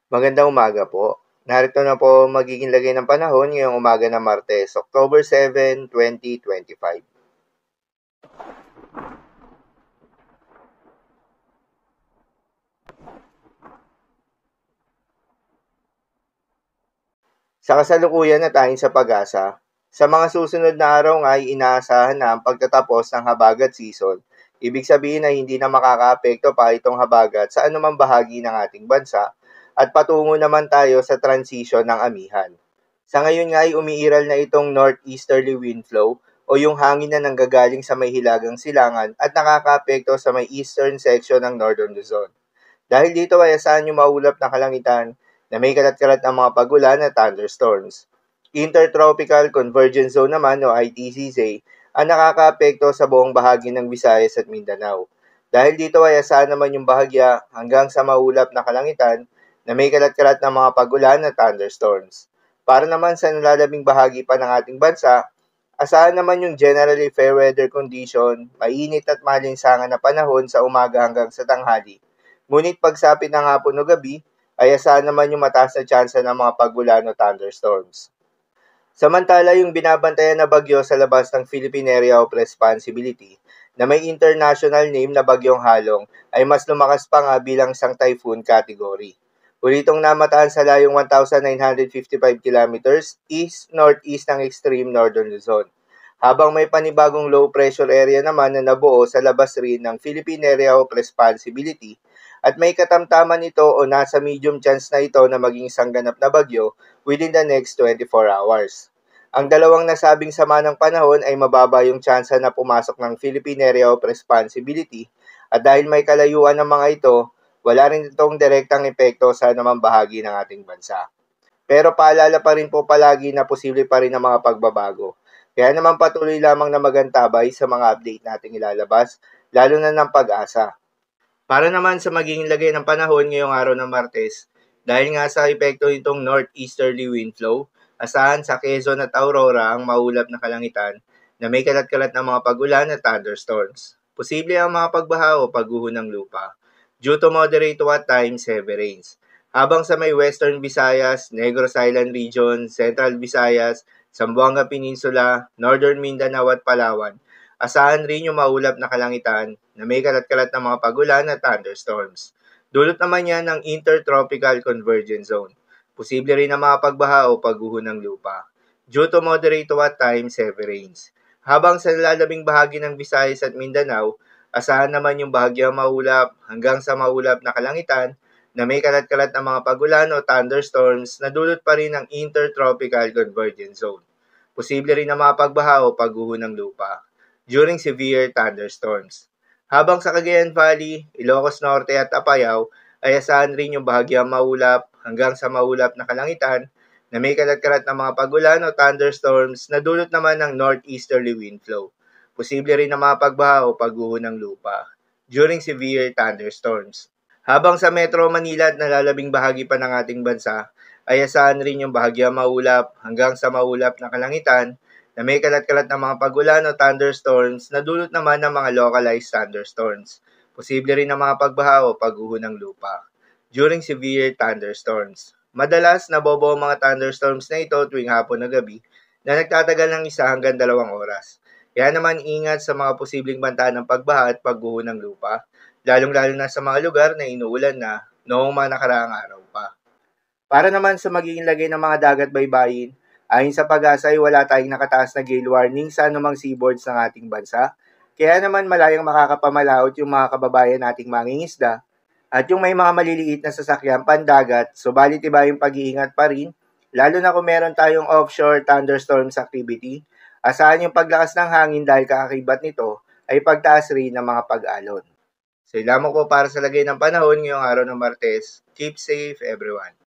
Magandang umaga po. Narito na po magiging lagay ng panahon ngayong umaga ng Martes, October 7, 2025. Sa kasalukuyan na tayong sa pag-asa, sa mga susunod na araw nga ay inaasahan na ang pagtatapos ng habagat season. Ibig sabihin na hindi na makakaapekto pa itong habagat sa anumang bahagi ng ating bansa at patungo naman tayo sa transition ng amihan. Sa ngayon nga ay umiiral na itong northeasterly wind flow o yung hangin na nanggagaling sa may hilagang silangan at nakakaapekto sa may eastern section ng Northern Luzon. Dahil dito ay asahan yung maulap na kalangitan na may kalat-kalat ng mga pagulan at thunderstorms. Intertropical Convergence Zone naman o ITCZ ang nakakaapekto sa buong bahagi ng Visayas at Mindanao. Dahil dito ay asahan naman yung bahagya hanggang sa maulap na kalangitan na may kalat-kalat ng mga pagulan at thunderstorms. Para naman sa nalalabing bahagi pa ng ating bansa, asahan naman yung generally fair weather condition, mainit at malinsangan na panahon sa umaga hanggang sa tanghali. Ngunit pagsapit ng hapon o gabi, ay asahan naman yung mataas na tsansa ng mga pagulan o thunderstorms. Samantala yung binabantayan na bagyo sa labas ng Philippine Area of Responsibility na may international name na Bagyong Halong ay mas lumakas pa nga bilang isang typhoon category. Ulitong namataan sa layong 1,955 kilometers east-northeast ng extreme northern Luzon. Habang may panibagong low pressure area naman na nabuo sa labas rin ng Philippine Area of Responsibility at may katamtaman ito o nasa medium chance na ito na maging isang ganap na bagyo within the next 24 hours. Ang dalawang nasabing sama ng panahon ay mababa yung tsansa na pumasok ng Philippine Area of Responsibility at dahil may kalayuan ng mga ito, wala rin itong direktang epekto sa anumang bahagi ng ating bansa. Pero paalala pa rin po palagi na posible pa rin ang mga pagbabago. Kaya naman patuloy lamang na magantabay sa mga update nating ilalabas, lalo na ng pag-asa. Para naman sa magiging lagay ng panahon ngayong araw ng Martes, dahil nga sa epekto nitong northeasterly wind flow, asahan sa Quezon at Aurora ang maulap na kalangitan na may kalat-kalat na mga pagulan at thunderstorms. Posible ang mga pagbaha o pagguho ng lupa due to moderate to at times heavy rains. Habang sa may Western Visayas, Negros Island Region, Central Visayas, Zamboanga Peninsula, Northern Mindanao at Palawan, asahan rin yung maulap na kalangitan na may kalat-kalat na mga pagulan at thunderstorms. Dulot naman yan ng Intertropical Convergence Zone. Posible rin na mga pagbaha o pagguho ng lupa due to moderate to at times heavy rains. Habang sa lalaming bahagi ng Visayas at Mindanao, asahan naman yung bahagyang maulap hanggang sa maulap na kalangitan na may kalat-kalat na mga pagulan o thunderstorms na dulot pa rin ng Intertropical Convergence Zone. Posible rin na mga pagbaha o pagguho ng lupa during severe thunderstorms. Habang sa Cagayan Valley, Ilocos Norte at Apayao ay asahan rin yung bahagyang maulap hanggang sa maulap na kalangitan na may kalat-kalat na mga pagulan o thunderstorms na dulot naman ng northeasterly wind flow. Posible rin na mga pagbaha o pagguho ng lupa during severe thunderstorms. Habang sa Metro Manila at nalalabing bahagi pa ng ating bansa, ay asahan rin yung bahagyang maulap hanggang sa maulap na kalangitan na may kalat-kalat na mga pagulan o thunderstorms na dulot naman ng mga localized thunderstorms. Posible rin na mga pagbaha o pagguho ng lupa during severe thunderstorms. Madalas nabobo ang mga thunderstorms na ito tuwing hapon na gabi na nagtatagal ng 1 hanggang 2 oras. Kaya naman ingat sa mga posibleng banta ng pagbaha at pagguho ng lupa, lalong-lalo na sa mga lugar na inuulan na noong mga nakaraang araw pa. Para naman sa magiging lagay ng mga dagat baybayin, ayon sa pag-asa ay wala tayong nakataas na gale warning sa anumang seaboards ng ating bansa. Kaya naman malayang makakapamalaot yung mga kababayan nating mangingisda at yung may mga maliliit na sasakyan pandagat, subalit iba yung pag-iingat pa rin, lalo na kung meron tayong offshore thunderstorms activity, asahan yung paglakas ng hangin dahil kakakibat nito ay pagtaas rin ng mga pag-alon. So, lamang po para sa lagay ng panahon ngayong araw ng Martes. Keep safe everyone.